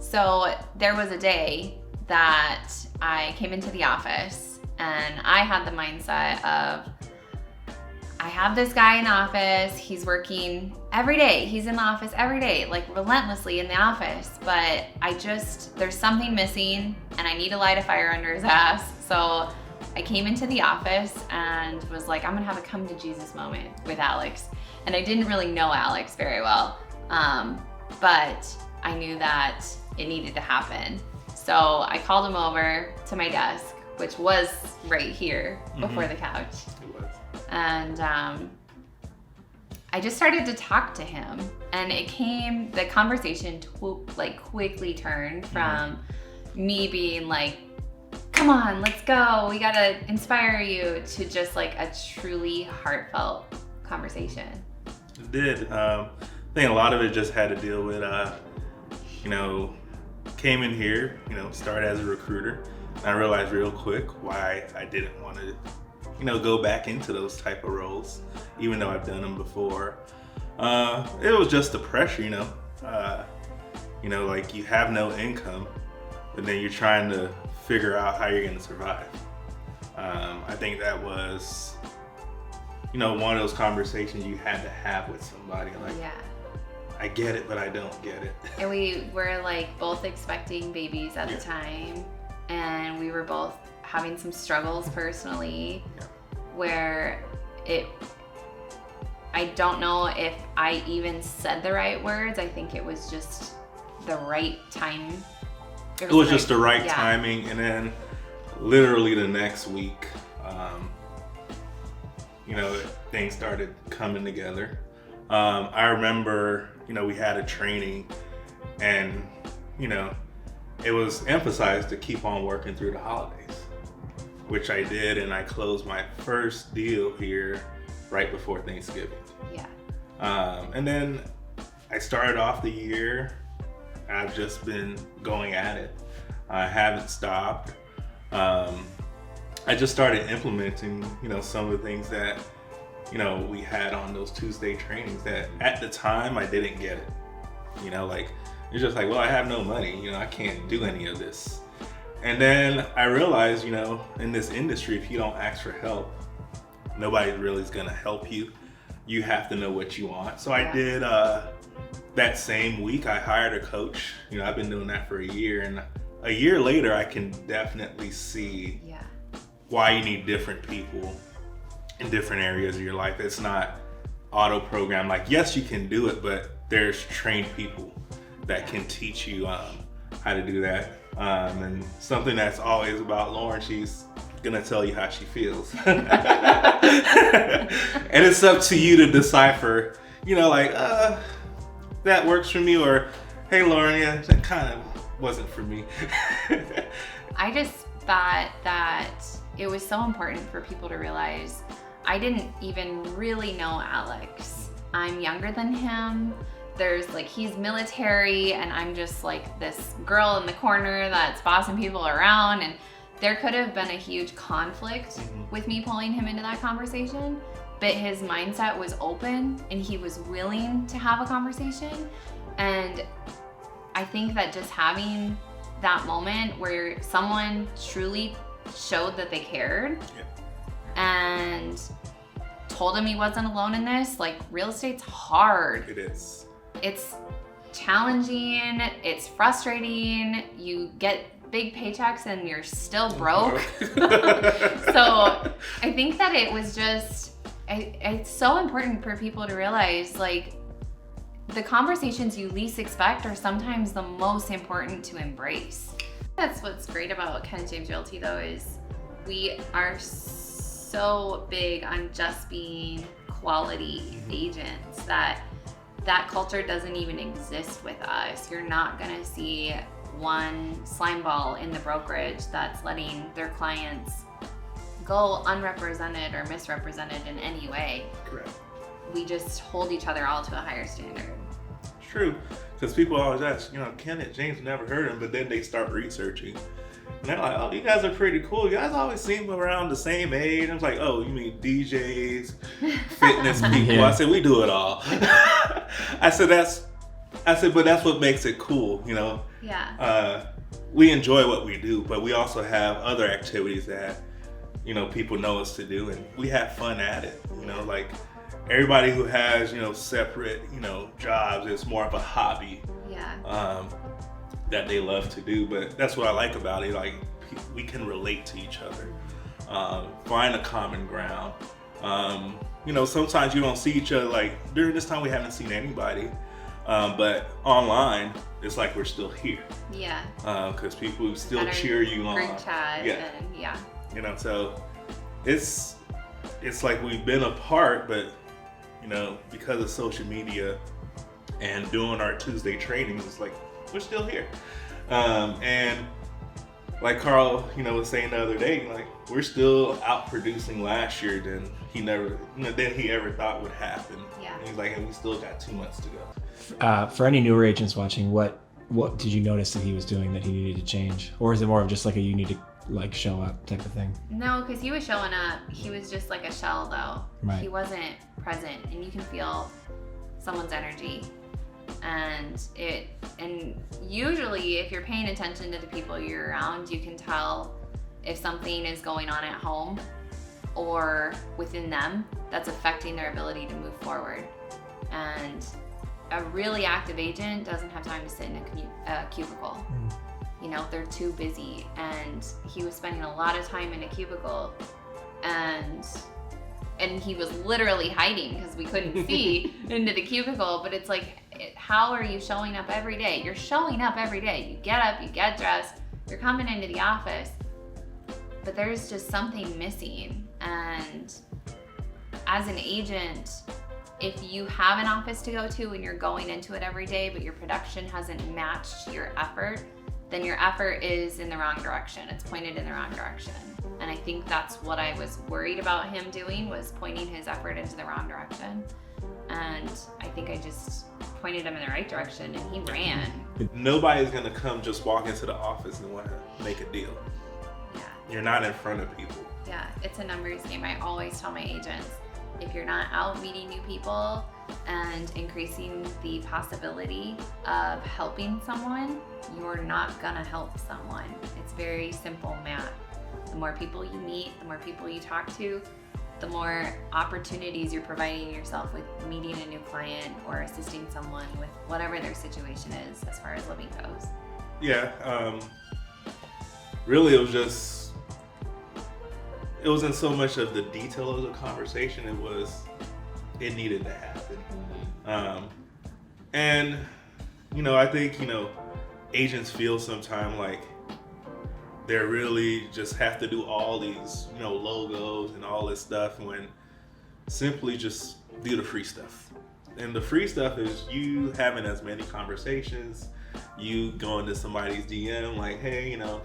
So there was a day that I came into the office and I had the mindset of, I have this guy in the office, he's working every day, he's in the office every day, like relentlessly in the office, but there's something missing and I need to light a fire under his ass. So I came into the office and was like, I'm gonna have a come to Jesus moment with Alex. And I didn't really know Alex very well, but I knew that it needed to happen. So I called him over to my desk, which was right here before the couch. It was. And I just started to talk to him, and the conversation quickly turned from me being like, come on, let's go, we gotta inspire you, to just like a truly heartfelt conversation. It did. I think a lot of it just had to deal with, came in here, started as a recruiter. And I realized real quick why I didn't want to, go back into those type of roles, even though I've done them before. It was just the pressure, like you have no income, but then you're trying to figure out how you're going to survive. I think that was, one of those conversations you had to have with somebody. Like, Yeah. I get it, but I don't get it. And we were like both expecting babies at the time, and we were both having some struggles personally, where I don't know if I even said the right words. I think it was just the right time. It was just the right timing, and then literally the next week, things started coming together. I remember, we had a training, and, it was emphasized to keep on working through the holidays, which I did, and I closed my first deal here right before Thanksgiving. Yeah. And then I started off the year. I've just been going at it. I haven't stopped. I just started implementing, some of the things that, we had on those Tuesday trainings that at the time I didn't get it. It's just like, well, I have no money, I can't do any of this. And then I realized, in this industry, if you don't ask for help, nobody really is gonna help you. You have to know what you want. So I did, that same week, I hired a coach. I've been doing that for a year, and a year later, I can definitely see why you need different people in different areas of your life. It's not auto-programmed. Like, yes, you can do it, but there's trained people that can teach you how to do that. And something that's always about Lauren, she's gonna tell you how she feels. And it's up to you to decipher, that works for me, or, hey, Lauren, that kind of wasn't for me. I just thought that it was so important for people to realize I didn't even really know Alex. I'm younger than him. He's military, and I'm just like this girl in the corner that's bossing people around, and there could have been a huge conflict with me pulling him into that conversation, but his mindset was open and he was willing to have a conversation. And I think that just having that moment where someone truly showed that they cared and told him he wasn't alone in this, like, real estate's hard. It is. It's challenging, it's frustrating, you get big paychecks and you're still broke. So I think that it was just, it's so important for people to realize, like, the conversations you least expect are sometimes the most important to embrace. That's what's great about Kenneth James Realty, though, is we are so big on just being quality agents that culture doesn't even exist with us. You're not gonna see one slime ball in the brokerage that's letting their clients go unrepresented or misrepresented in any way. Correct. We just hold each other all to a higher standard. True, because people always ask, Kenneth James, never heard him, but then they start researching. And they're like, oh, you guys are pretty cool. You guys always seem around the same age. I was like, oh, you mean DJs, fitness people? I said, we do it all. I said, that's I said, but that's what makes it cool, you know? Yeah. We enjoy what we do, but we also have other activities that, you know, people know us to do, and we have fun at it. You know, like everybody who has, you know, separate, you know, jobs, it's more of a hobby. Yeah. That they love to do, but that's what I like about it. Like we can relate to each other, find a common ground. You know, sometimes you don't see each other. Like during this time, we haven't seen anybody, but online, it's like we're still here. Yeah. Because people still cheer you on. Group chat. Yeah. And, yeah. You know, so it's like we've been apart, but you know, because of social media and doing our Tuesday trainings, it's like we're still here. And like Carl, you know, was saying the other day, like we're still out producing last year than he ever thought would happen. Yeah. And he's like, and we still got 2 months to go. For any newer agents watching, what did you notice that he was doing that he needed to change, or is it more of just like a you need to like show up type of thing? No, because he was showing up. He was just like a shell though. Right. He wasn't present, and you can feel someone's energy. And usually if you're paying attention to the people you're around, you can tell if something is going on at home or within them that's affecting their ability to move forward. And a really active agent doesn't have time to sit in a cubicle. You know, they're too busy, and he was spending a lot of time in a cubicle, and he was literally hiding because we couldn't see into the cubicle. But it's like, how are you showing up every day? You're showing up every day. You get up, you get dressed, you're coming into the office, but there's just something missing. And as an agent, if you have an office to go to and you're going into it every day, but your production hasn't matched your effort, then your effort is in the wrong direction. It's pointed in the wrong direction. And I think that's what I was worried about him doing, was pointing his effort into the wrong direction. And I think I just pointed him in the right direction, and he ran. Nobody's gonna come just walk into the office and want to make a deal. Yeah. You're not in front of people. Yeah, it's a numbers game. I always tell my agents, if you're not out meeting new people and increasing the possibility of helping someone, you're not gonna help someone. It's very simple math. The more people you meet, the more people you talk to, the more opportunities you're providing yourself with meeting a new client or assisting someone with whatever their situation is as far as living goes. Yeah, really it wasn't so much of the detail of the conversation, it needed to happen. And, you know, I think, you know, agents feel sometimes like they really just have to do all these, you know, logos and all this stuff, when simply just do the free stuff. And the free stuff is you having as many conversations, you going to somebody's DM like, hey, you know,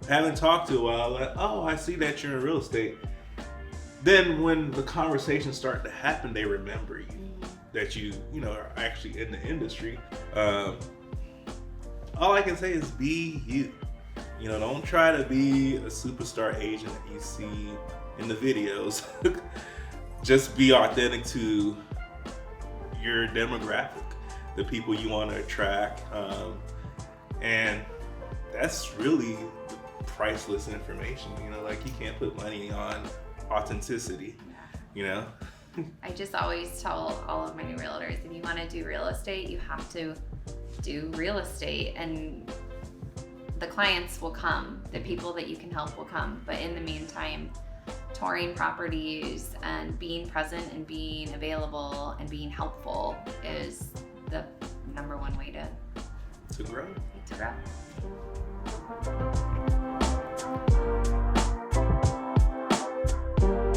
haven't talked to a while, like, oh, I see that you're in real estate. Then when the conversations start to happen, they remember you, that you know, are actually in the industry. All I can say is be you. You know, don't try to be a superstar agent that you see in the videos. Just be authentic to your demographic, the people you want to attract. And that's really priceless information. You know, like you can't put money on authenticity, you know? I just always tell all of my new realtors, if you want to do real estate, you have to do real estate, and the clients will come. The people that you can help will come. But in the meantime, touring properties and being present and being available and being helpful is the number one way to grow. grow.